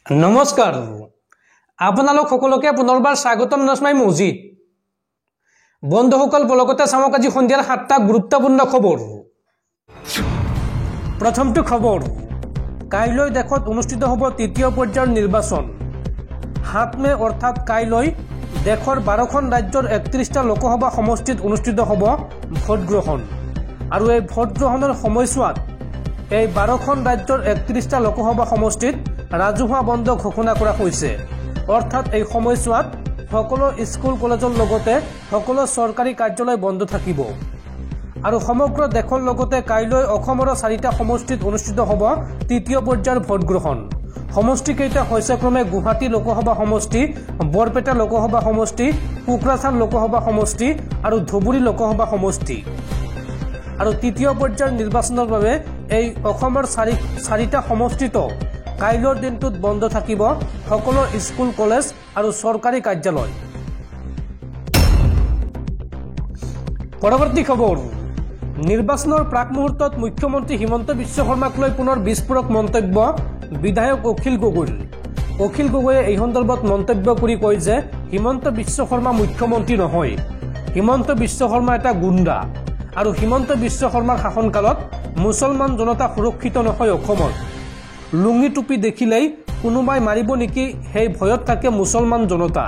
নমস্কাৰ আপোনালোক সকলোকে পুনৰবাৰ স্বাগতম জনাই মজিদ বন্ধুসকল বলগতে চামক আজি সন্ধিয়াৰ 7টা গুৰুত্বপূৰ্ণ খবৰ প্ৰথমটো খবৰ কাইলৈ দেশত অনুষ্ঠিত হ'ব তৃতীয় পৰ্যায়ৰ নিৰ্বাচন 7 মে অৰ্থাৎ কাইলৈ দেশৰ 12খন ৰাজ্যৰ 31টা লোকসভা সমষ্টিত অনুষ্ঠিত হ'ব ভোট গ্ৰহণ আৰু এই ভোট গ্ৰহণৰ সময়ছোৱাত এই 12খন ৰাজ্যৰ 31টা লোকসভা সমষ্টিত ৰাজহুৱা বন্ধ ঘোষণা কৰা হৈছে অৰ্থাৎ এই সময়ছোৱাত সকলো স্কুল কলেজৰ লগতে সকলো চৰকাৰী কাৰ্যালয় বন্ধ থাকিব আৰু সমগ্ৰ দেশৰ লগতে কাইলৈ অসমৰ 4টা সমষ্টিত অনুষ্ঠিত হ'ব তৃতীয় পৰ্যায়ৰ ভোট গ্ৰহণ সমষ্টি কেইটা হৈছে ক্ৰমে গুৱাহাটী লোকসভা সমষ্টি বৰপেটা লোকসভা সমষ্টি কোকৰাঝাৰ লোকসভা সমষ্টি আৰু ধুবুৰী লোকসভা সমষ্টি আৰু তৃতীয় পৰ্যায়ৰ নিৰ্বাচনৰ বাবে এই অসমৰ 4টা সমষ্টিত কাইলৰ দিনটোত বন্ধ থাকিব সকলো স্কুল কলেজ আৰু চৰকাৰী কাৰ্যালয় পৰৱৰ্তী খবৰ নিৰ্বাচনৰ প্ৰাক মুহূৰ্তত মুখ্যমন্ত্ৰী হিমন্ত বিশ্ব শৰ্মাক লৈ পুনৰ বিস্ফোৰক মন্তব্য বিধায়ক অখিল গগৈয়ে এই সন্দৰ্ভত মন্তব্য কৰি কয় যে হিমন্ত বিশ্ব শৰ্মা মুখ্যমন্ত্ৰী নহয় হিমন্ত বিশ্ব শৰ্মা এটা গুণ্ডা আৰু হিমন্ত বিশ্ব শৰ্মাৰ শাসনকালত মুছলমান জনতা সুৰক্ষিত নহয় অসমত লুঙি টুপি দেখিলেই কোনোবাই মাৰিব নেকি সেই ভয়ত থাকে মুছলমান জনতা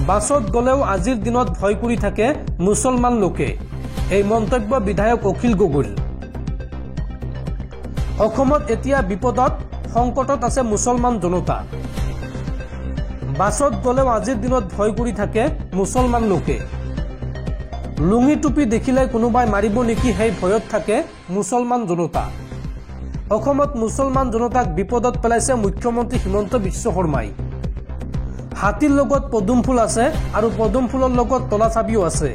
বাছত গলেও আজিৰ দিনত ভয় কৰি থাকে মুছলমান লোকে এই মন্তব্য বিধায়ক অখিল গগৈৰ অসমত এতিয়া বিপদত সংকটত আছে মুছলমান জনতা বাছত গলেও আজিৰ দিনত ভয় কৰি থাকে মুছলমান লোকে লুঙি টুপি দেখিলে কোনোবাই মাৰিব নেকি সেই ভয়ত থাকে মুছলমান জনতা অসমত মুছলমান জনতাক বিপদত পেলাইছে মুখ্যমন্ত্ৰী হিমন্ত বিশ্ব শৰ্মাই হাতীৰ লগত পদুম ফুল আছে আৰু পদুম ফুলৰ লগত তলা চাবিও আছে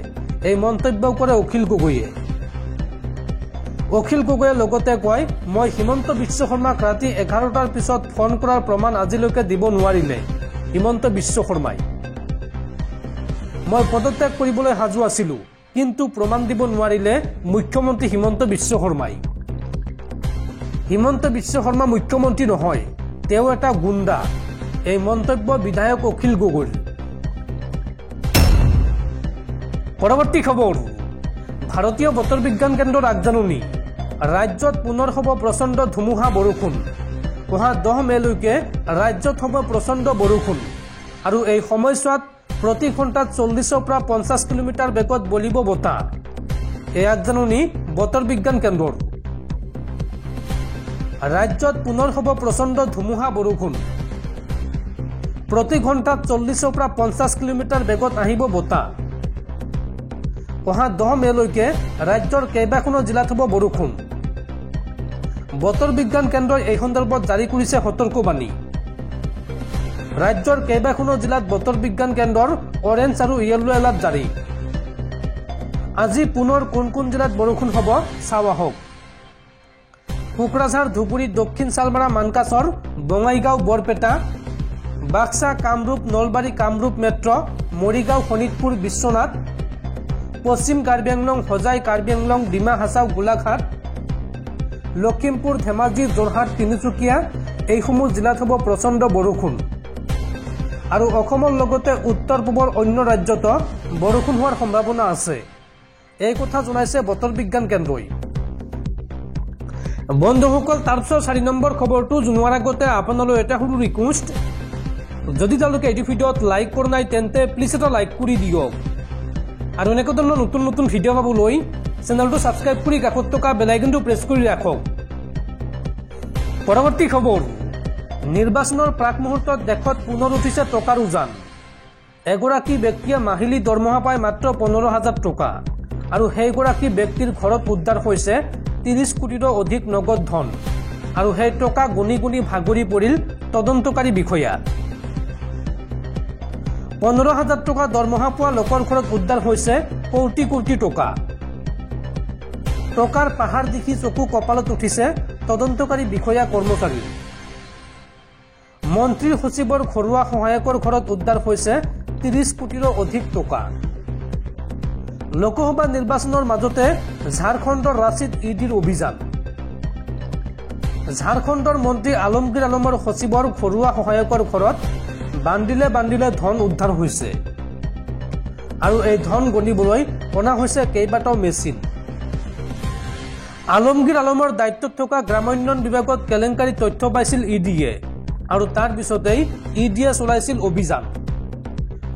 এই মন্তব্য কৰে অখিল গগৈয়ে লগতে কয় মই হিমন্ত বিশ্ব শৰ্মাক ৰাতি 11টাৰ পিছত ফোন কৰাৰ প্ৰমাণ আজিলৈকে দিব নোৱাৰিলে হিমন্ত বিশ্ব শৰ্মাই মই পদত্যাগ কৰিবলৈ সাজু আছিলো কিন্তু প্ৰমাণ দিব নোৱাৰিলে মুখ্যমন্ত্ৰী হিমন্ত বিশ্ব শৰ্মাই হিমন্ত বিশ্ব শৰ্মা মুখ্যমন্ত্ৰী নহয় তেওঁ এটা গুণ্ডা এই মন্তব্য বিধায়ক অখিল গগৈৰ পৰৱৰ্তী খবৰ ভাৰতীয় বতৰ বিজ্ঞান কেন্দ্ৰৰ আগজাননী ৰাজ্যত পুনৰ হ'ব প্ৰচণ্ড ধুমুহা বৰষুণ অহা 10 মেলৈকে ৰাজ্যত হ'ব প্ৰচণ্ড বৰষুণ আৰু এই সময়ছোৱাত প্ৰতি ঘণ্টাত 40ৰ পৰা 50 কিলোমিটাৰ বেগত বলিব বতাহ এই আগজাননী বতৰ বিজ্ঞান কেন্দ্ৰৰ ৰাজ্যত পুনৰ হ'ব প্ৰচণ্ড ধুমুহা বৰষুণ প্ৰতি ঘণ্টাত 40ৰ পৰা 50 কিলোমিটাৰ বেগত আহিব বতাহ অহা 10 মেলৈকে ৰাজ্যৰ কেইবাখনো জিলাত হ'ব বৰষুণ বতৰ বিজ্ঞান কেন্দ্ৰই এই সন্দৰ্ভত জাৰি কৰিছে সতৰ্কবাণী ৰাজ্যৰ কেইবাখনো জিলাত বতৰ বিজ্ঞান কেন্দ্ৰৰ অৰেঞ্জ আৰু ইয়েলো এলাৰ্ট জাৰি আজি পুনৰ কোন জিলাত বৰষুণ হ'ব চাওঁ আহক কোকৰাঝাৰ ধুবুৰী দক্ষিণ চালমাৰা মানকাচৰ বঙাইগাঁও বৰপেটা বাক্সা কামৰূপ নলবাৰী কামৰূপ মেট্ৰ মৰিগাঁও শোণিতপুৰ বিশ্বনাথ পশ্চিম কাৰ্বি আংলং হোজাই কাৰ্বি আংলং ডিমা হাছাও গোলাঘাট লখিমপুৰ ধেমাজি যোৰহাট তিনিচুকীয়া এইসমূহ জিলাত হ'ব প্ৰচণ্ড বৰষুণ আৰু অসমৰ লগতে উত্তৰ পূবৰ অন্য ৰাজ্যতো বৰষুণ হোৱাৰ সম্ভাৱনা আছে এই কথা জনাইছে বতৰ বিজ্ঞান কেন্দ্ৰই বন্ধুসকল তাৰপিছত 4 নম্বৰ খবৰটো জনোৱাৰ আগতে আপোনালৈ এটা সৰু ৰিকুৱেষ্ট যদি তেওঁলোকে এই ভিডিঅ'ত লাইক কৰা নাই তেন্তে প্লিজ এটা লাইক কৰি দিয়ক আৰু এনেকুৱা ধৰণৰ নতুন ভিডিঅ' পাবলৈ চেনেলটো ছাবস্ক্ৰাইব কৰি কাষত থকা বেল আইকনটো প্ৰেছ কৰি ৰাখক পৰৱৰ্তী খবৰ নিৰ্বাচনৰ প্ৰাক মুহূৰ্তত দেশত পুনৰ উঠিছে টকাৰ উজান এগৰাকী ব্যক্তিয়ে মাহিলী দৰমহা পায় মাত্ৰ 15,000 টকা আৰু সেইগৰাকী ব্যক্তিৰ ঘৰত উদ্ধাৰ হৈছে 30 কোটিৰো অধিক নগদ ধন আৰু সেই টকা গুনি ভাগৰি পৰিল তদন্তকাৰী বিষয়া 15,000 টকা দৰমহা পোৱা লোকৰ ঘৰত উদ্ধাৰ হৈছে কোটি টকা টকাৰ পাহাৰ দেখি চকু কপালত উঠিছে তদন্তকাৰী বিষয়া কৰ্মচাৰী মন্ত্ৰী সচিবৰ ঘৰুৱা সহায়কৰ ঘৰত উদ্ধাৰ হৈছে 30 কোটিৰো অধিক টকা লোকসভা নিৰ্বাচনৰ মাজতে ঝাৰখণ্ডৰ ৰাঁচীত ইডিৰ অভিযান ঝাৰখণ্ডৰ মন্ত্ৰী আলমগীৰ আলমৰ সচিবৰ ঘৰুৱা সহায়কৰ ঘৰত বান্দিলে বান্দিলে ধন উদ্ধাৰ হৈছে আৰু এই ধন গণিবলৈ অনা হৈছে কেইবাটাও মেচিন। আলমগীৰ আলমৰ দায়িত্বত থকা গ্ৰামোন্নয়ন বিভাগত কেলেংকাৰী তথ্য পাইছিল ইডিয়ে আৰু তাৰ পিছতেই ইডিয়ে চলাইছিল অভিযান।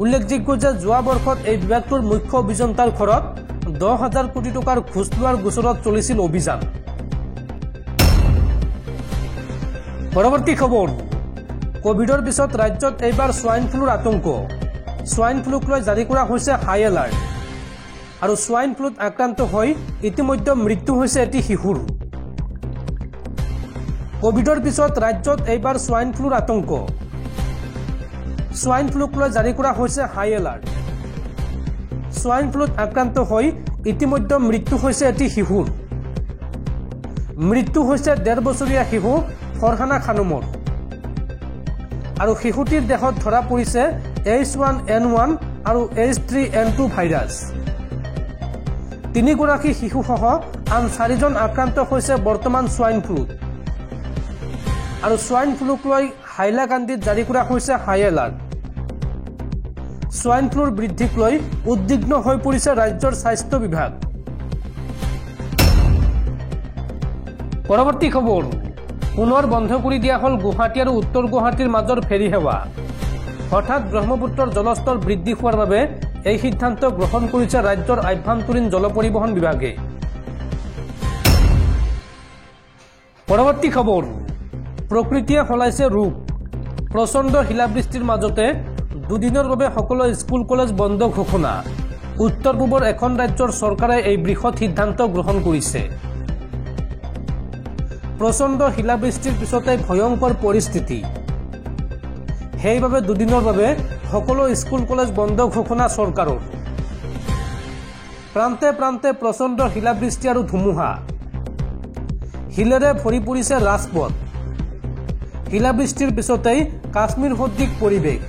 উল্লেখযোগ্য যে যোৱা বৰ্ষত এই বিভাগটোৰ মুখ্য অভিযন্তাৰ ঘৰত 10,000 কোটি টকাৰ ঘোষ লোৱাৰ গোচৰত চলিছিল অভিযান। পৰৱৰ্তী খবৰ, কোভিডৰ পিছত ৰাজ্যত এইবাৰ সোয়াইন ফ্লুৰ আতংক। সোয়াইন ফ্লুক লৈ জাৰি কৰা হৈছে হাই এলাৰ্ট আৰু সোয়াইন ফ্লুত আক্ৰান্ত হৈ ইতিমধ্যে মৃত্যু হৈছে এটি শিশুৰ। কোভিডৰ পিছত ৰাজ্যত এইবাৰ সোয়াইন ফ্লুৰ আতংক। সোয়াইন ফ্লুক লৈ জাৰি কৰা হৈছে হাই এলাৰ্ট। সোয়াইন ফ্লুত আক্ৰান্ত হৈ ইতিমধ্যে মৃত্যু হৈছে এটি শিশুৰ। মৃত্যু হৈছে 1.5 বছৰীয়া শিশু ফৰহানা খানমৰ আৰু শিশুটিৰ দেহত ধৰা পৰিছে H1N1 আৰু H3N2 ভাইৰাছ। 3 গৰাকী শিশুসহ আন 4জন আক্ৰান্ত হৈছে বৰ্তমান সোয়াইন ফ্লুত আৰু সোয়াইন ফ্লুক লৈ হাইলাকান্দিত জাৰি কৰা হৈছে হাই এলাৰ্ট। সোয়াইন ফ্লুৰ বৃদ্ধিক লৈ উদ্বিগ্ন হৈ পৰিছে ৰাজ্যৰ স্বাস্থ্য বিভাগ। পৰৱৰ্তী খবৰ, পুনৰ বন্ধ কৰি দিয়া হ'ল গুৱাহাটী আৰু উত্তৰ গুৱাহাটীৰ মাজৰ ফেৰী সেৱা। হঠাৎ ব্ৰহ্মপুত্ৰৰ জলস্তৰ বৃদ্ধি হোৱাৰ বাবে এই সিদ্ধান্ত গ্ৰহণ কৰিছে ৰাজ্যৰ আভ্যন্তৰীণ জল পৰিবহণ বিভাগে। পৰৱৰ্তী খবৰ, প্ৰকৃতিয়ে সলাইছে ৰূপ। প্ৰচণ্ড শিলাবৃষ্টিৰ মাজতে দুদিনৰ বাবে সকলো স্কুল কলেজ বন্ধ ঘোষণা। উত্তৰ পূবৰ এখন ৰাজ্যৰ চৰকাৰে এই বৃহৎ সিদ্ধান্ত গ্ৰহণ কৰিছে। প্ৰচণ্ড শিলাবৃষ্টিৰ পিছতে ভয়ংকৰ পৰিস্থিতি, সেইবাবে দুদিনৰ বাবে সকলো স্কুল কলেজ বন্ধ ঘোষণা চৰকাৰৰ। প্ৰান্তে প্ৰান্তে প্ৰচণ্ড শিলাবৃষ্টি আৰু ধুমুহা, শিলেৰে ভৰি পৰিছে ৰাজপথ। শিলাবৃষ্টিৰ পিছতেই কাশ্মীৰ সদৃশ পৰিৱেশ।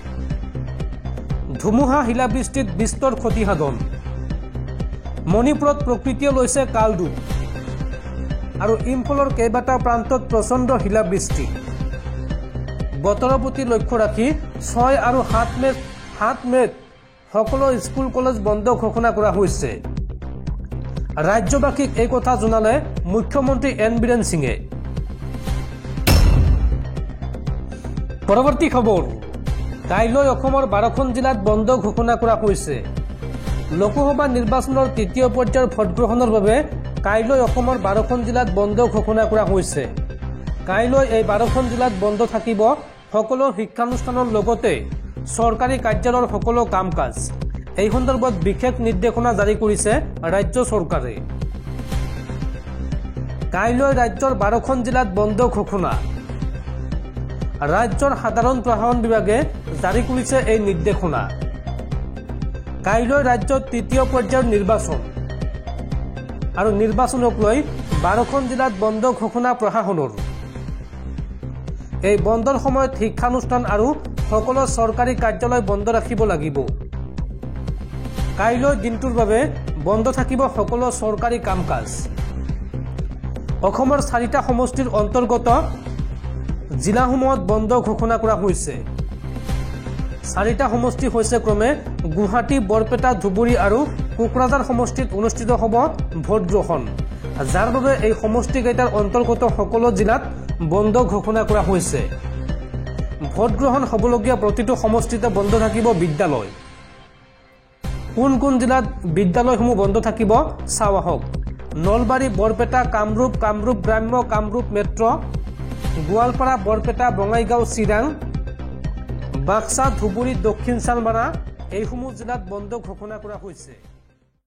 ধুমুহা শিলাবৃষ্টিত বিস্তৰ ক্ষতিসাধন। মণিপুৰত প্ৰকৃতিয়ে লৈছে কালৰূপ আৰু ইম্ফলৰ কেইবাটাও প্ৰান্তত প্ৰচণ্ড শিলাবৃষ্টি। বতৰৰ প্ৰতি লক্ষ্য ৰাখি 6 আৰু 7 মেত সকলো স্কুল কলেজ বন্ধ ঘোষণা কৰা হৈছে। ৰাজ্যবাসীক এই কথা জনালে মুখ্যমন্ত্ৰী এন বীৰেন সিঙে। পৰৱৰ্তী খবৰ, কাইলৈ অসমৰ 12খন জিলাত বন্ধ ঘোষণা কৰা হৈছে। লোকসভা নিৰ্বাচনৰ 3য় পৰ্যায়ৰ ভোটগ্ৰহণৰ বাবে কাইলৈ অসমৰ 12খন জিলাত বন্ধ ঘোষণা কৰা হৈছে। কাইলৈ এই 12খন জিলাত বন্ধ থাকিব সকলো শিক্ষানুষ্ঠানৰ লগতে চৰকাৰী কাৰ্যালয়ৰ সকলো কাম কাজ। এই সন্দৰ্ভত বিশেষ নিৰ্দেশনা জাৰি কৰিছে ৰাজ্য চৰকাৰে। কাইলৈ ৰাজ্যৰ 12খন জিলাত বন্ধ ঘোষণা। ৰাজ্যৰ সাধাৰণ প্ৰশাসন বিভাগে জাৰি কৰিছে এই নিৰ্দেশনা। কাইলৈ ৰাজ্যত 3য় পৰ্যায়ৰ নিৰ্বাচন আৰু নিৰ্বাচনক লৈ 12খন জিলাত বন্ধ ঘোষণা প্ৰশাসনৰ। এই বন্ধৰ সময়ত শিক্ষানুষ্ঠান আৰু সকলো চৰকাৰী কাৰ্যালয় বন্ধ ৰাখিব লাগিব। কাইলৈ দিনটোৰ বাবে বন্ধ থাকিব সকলো চৰকাৰী কাম কাজ। অসমৰ 4টা সমষ্টিৰ অন্তৰ্গত জিলাসমূহত বন্ধ ঘোষণা কৰা হৈছে। 4টা সমষ্টি হৈছে ক্ৰমে গুৱাহাটী, বৰপেটা, ধুবুৰী আৰু কোকৰাঝাৰ সমষ্টিত অনুষ্ঠিত হ'ব ভোটগ্ৰহণ, যাৰ বাবে এই সমষ্টিকেইটাৰ অন্তৰ্গত সকলো জিলাত বন্ধ ঘোষণা কৰা হৈছে। ভোটগ্ৰহণ হ'বলগীয়া প্ৰতিটো সমষ্টিতে বন্ধ থাকিব বিদ্যালয়। কোন কোন জিলাত বিদ্যালয়সমূহ বন্ধ থাকিব চাওঁ আহক। নলবাৰী, বৰপেটা, কামৰূপ, কামৰূপ গ্ৰাম্য, কামৰূপ মেট্ৰ', গোৱালপাৰা, বৰপেটা, বঙাইগাঁও, চিৰাং, বাক্সা, ধুবুৰী, দক্ষিণ চালমাৰা এইসমূহ জিলাত বন্ধ ঘোষণা কৰা হৈছে।